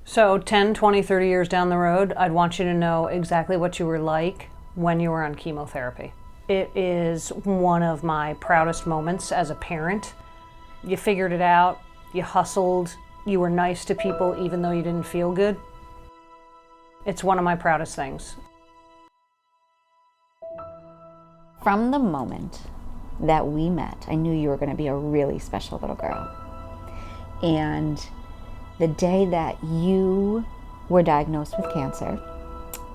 So 10, 20, 30 years down the road, I'd want you to know exactly what you were like when you were on chemotherapy. It is one of my proudest moments as a parent. You figured it out, you hustled, you were nice to people even though you didn't feel good. It's one of my proudest things. From the moment that we met, I knew you were going to be a really special little girl. And the day that you were diagnosed with cancer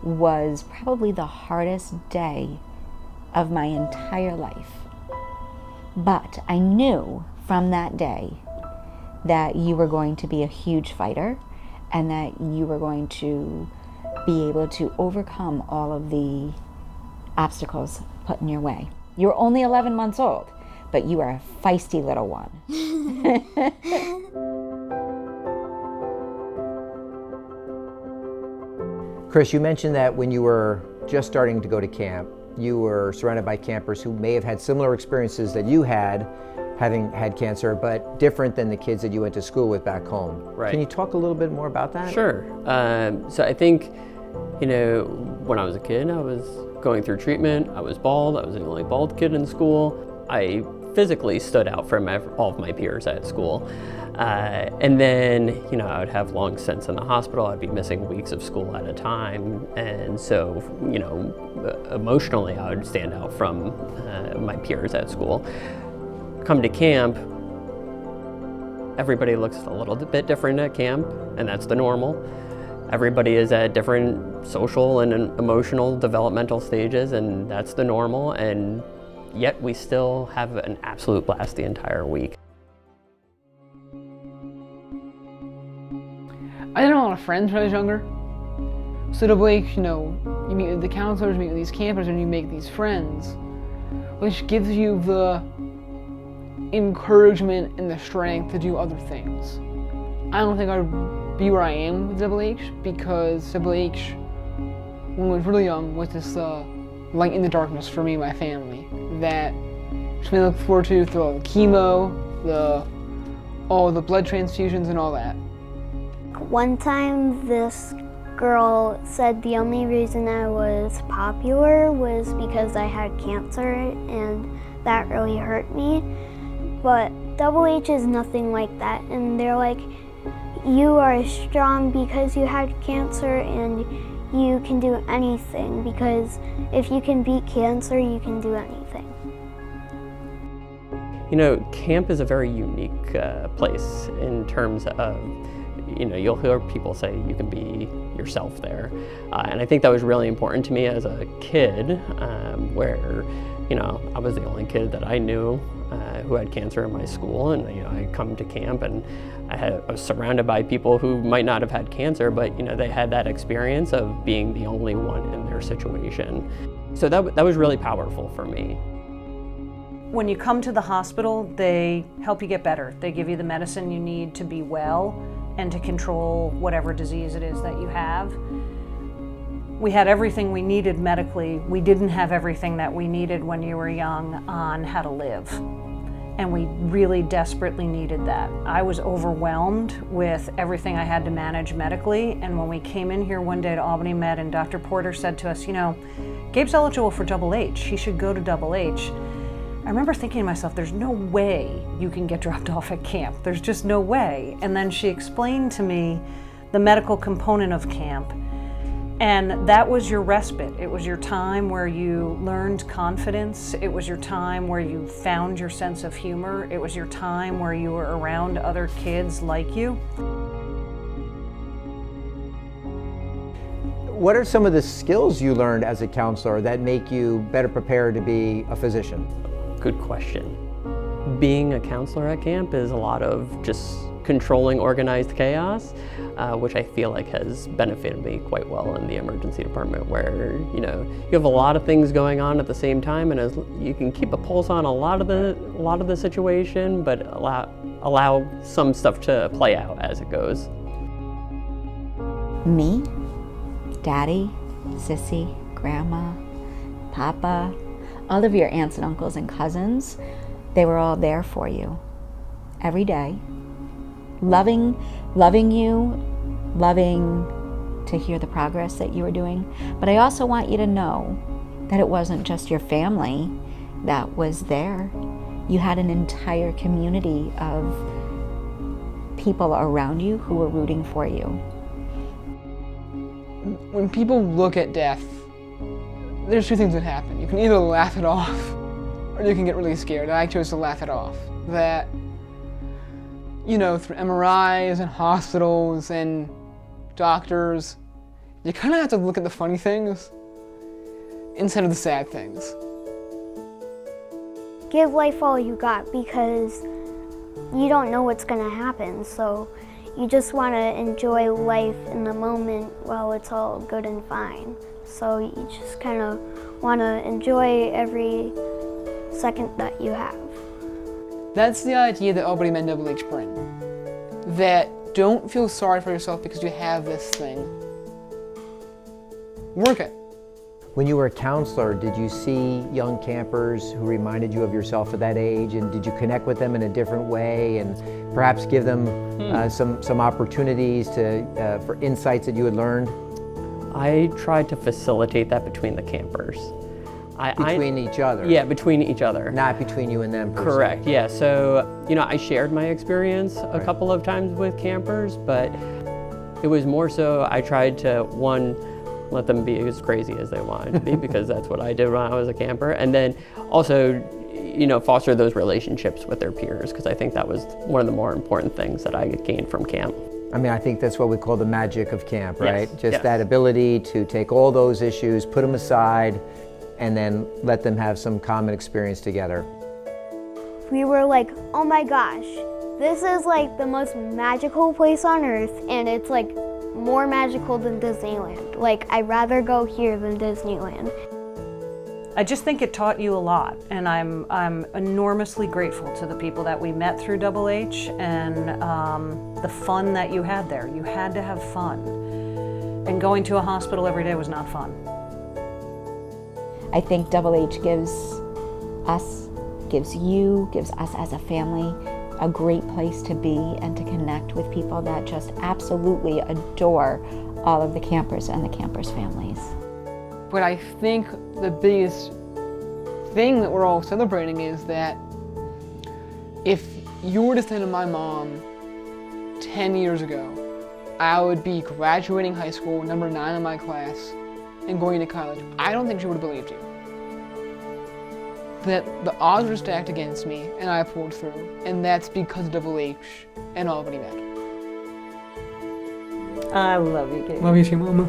was probably the hardest day of my entire life. But I knew from that day that you were going to be a huge fighter and that you were going to be able to overcome all of the obstacles put in your way. You're only 11 months old, but you are a feisty little one. Chris, you mentioned that when you were just starting to go to camp, you were surrounded by campers who may have had similar experiences that you had, having had cancer, but different than the kids that you went to school with back home. Right. Can you talk a little bit more about that? Sure. So I think, when I was a kid, I was going through treatment. I was bald. I was the only bald kid in school. I physically stood out from all of my peers at school. And then, I would have long stints in the hospital. I'd be missing weeks of school at a time. And so, emotionally, I would stand out from my peers at school. Come to camp, everybody looks a little bit different at camp, and that's the normal. Everybody is at different social and emotional developmental stages, and that's the normal. And yet we still have an absolute blast the entire week. I didn't have a lot of friends when I was younger. So to like, you meet with the counselors, meet with these campers, and you make these friends, which gives you the encouragement and the strength to do other things. I don't think I'd be where I am with Double H because Double H, when I was really young, was this light in the darkness for me and my family that I look forward to through all the chemo, all the blood transfusions and all that. One time this girl said the only reason I was popular was because I had cancer, and that really hurt me. But Double H is nothing like that, and they're like, you are strong because you had cancer and you can do anything, because if you can beat cancer, you can do anything. Camp is a very unique place in terms of, you'll hear people say you can be yourself there. And I think that was really important to me as a kid, where, I was the only kid that I knew who had cancer in my school, and I come to camp and I was surrounded by people who might not have had cancer, but they had that experience of being the only one in their situation. So that was really powerful for me. When you come to the hospital, they help you get better. They give you the medicine you need to be well and to control whatever disease it is that you have. We had everything we needed medically. We didn't have everything that we needed when you were young on how to live. And we really desperately needed that. I was overwhelmed with everything I had to manage medically, and when we came in here one day to Albany Med and Dr. Porter said to us, Gabe's eligible for Double H, he should go to Double H. I remember thinking to myself, there's no way you can get dropped off at camp. There's just no way. And then she explained to me the medical component of camp. And that was your respite. It was your time where you learned confidence. It was your time where you found your sense of humor. It was your time where you were around other kids like you. What are some of the skills you learned as a counselor that make you better prepared to be a physician? Good question. Being a counselor at camp is a lot of just controlling organized chaos, which I feel like has benefited me quite well in the emergency department, where you have a lot of things going on at the same time, and as you can keep a pulse on a lot of the situation, but allow some stuff to play out as it goes. Me, Daddy, Sissy, Grandma, Papa, all of your aunts and uncles and cousins They were all there for you every day, loving you, loving to hear the progress that you were doing. But I also want you to know that it wasn't just your family that was there. You had an entire community of people around you who were rooting for you. When people look at death, there's two things that happen. You can either laugh it off, or you can get really scared. I chose to laugh it off. That, you know, through MRIs and hospitals and doctors, you kind of have to look at the funny things instead of the sad things. Give life all you got, because you don't know what's going to happen, so you just want to enjoy life in the moment while it's all good and fine. So you just kind of want to enjoy every second that you have. That's the idea that Albany Men WH bring. That don't feel sorry for yourself because you have this thing. Work it. When you were a counselor, did you see young campers who reminded you of yourself at that age, and did you connect with them in a different way and perhaps give them some opportunities for insights that you had learned? I tried to facilitate that between the campers. Between each other? Yeah, between each other. Not between you and them, per se. Correct, yeah. So, you know, I shared my experience a couple of times with campers, but it was more so I tried to, one, let them be as crazy as they wanted to be, because that's what I did when I was a camper. And then also, you know, foster those relationships with their peers, because I think that was one of the more important things that I gained from camp. I mean, I think that's what we call the magic of camp, right? Yes, Just yes. that ability to take all those issues, put them aside, and then let them have some common experience together. We were like, oh my gosh, this is like the most magical place on earth, and it's like more magical than Disneyland. Like, I'd rather go here than Disneyland. I just think it taught you a lot, and I'm enormously grateful to the people that we met through Double H and the fun that you had there. You had to have fun, and going to a hospital every day was not fun. I think Double H gives us as a family a great place to be and to connect with people that just absolutely adore all of the campers and the campers' families. But I think the biggest thing that we're all celebrating is that if you were to say to my mom 10 years ago, I would be graduating high school, number 9 in my class, and going to college, I don't think she would have believed you. That the odds were stacked against me, and I pulled through, and that's because of Double H and Albany Med. I love you, Gabe. Love you too, Mama.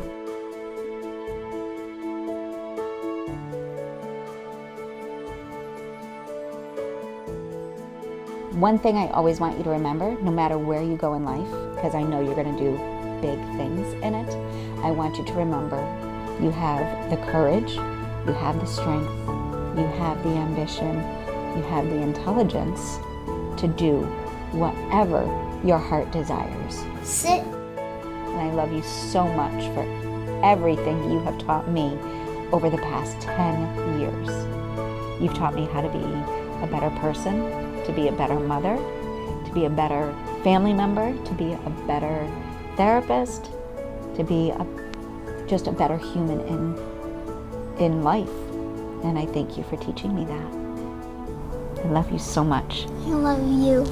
One thing I always want you to remember, no matter where you go in life, because I know you're going to do big things in it, I want you to remember you have the courage, you have the strength, you have the ambition, you have the intelligence to do whatever your heart desires. Sit. And I love you so much for everything you have taught me over the past 10 years. You've taught me how to be a better person, to be a better mother, to be a better family member, to be a better therapist, to be just a better human in life. And I thank you for teaching me that. I love you so much. I love you.